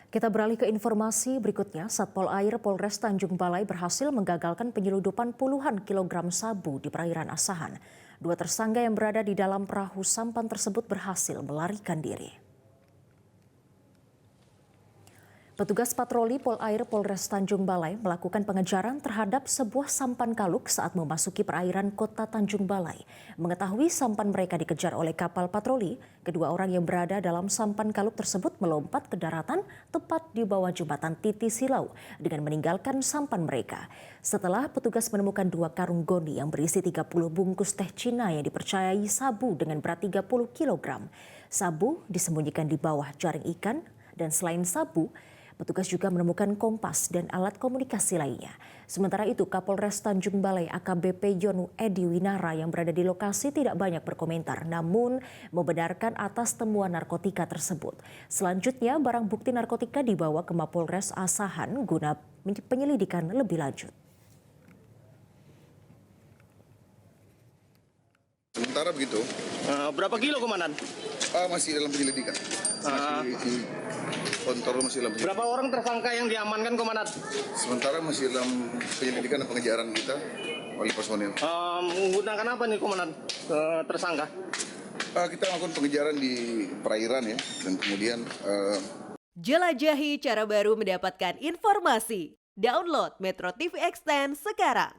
Kita beralih ke informasi berikutnya. Satpol Air Polres Tanjung Balai berhasil menggagalkan penyeludupan puluhan kilogram sabu di perairan Asahan. Dua tersangka yang berada di dalam perahu sampan tersebut berhasil melarikan diri. Petugas patroli Polair Polres Tanjung Balai melakukan pengejaran terhadap sebuah sampan kaluk saat memasuki perairan kota Tanjung Balai. Mengetahui sampan mereka dikejar oleh kapal patroli, kedua orang yang berada dalam sampan kaluk tersebut melompat ke daratan tepat di bawah jembatan Titi Silau dengan meninggalkan sampan mereka. Setelah petugas menemukan dua karung goni yang berisi 30 bungkus teh Cina yang dipercayai sabu dengan berat 30 kg. Sabu disembunyikan di bawah jaring ikan dan selain sabu, petugas juga menemukan kompas dan alat komunikasi lainnya. Sementara itu, Kapolres Tanjung Balai AKBP Yonu Edi Winara yang berada di lokasi tidak banyak berkomentar, namun membenarkan atas temuan narkotika tersebut. Selanjutnya, barang bukti narkotika dibawa ke Mapolres Asahan guna penyelidikan lebih lanjut. Sementara begitu. Berapa kilo, Komandan? Masih dalam penyelidikan. Masih dalam penyelidikan. Berapa orang tersangka yang diamankan, Komandan? Sementara masih dalam penyelidikan dan pengejaran kita oleh personil. Menggunakan apa nih, Komandan, tersangka? Kita melakukan pengejaran di perairan ya, dan kemudian jelajahi cara baru mendapatkan informasi. Download Metro TV Extend sekarang.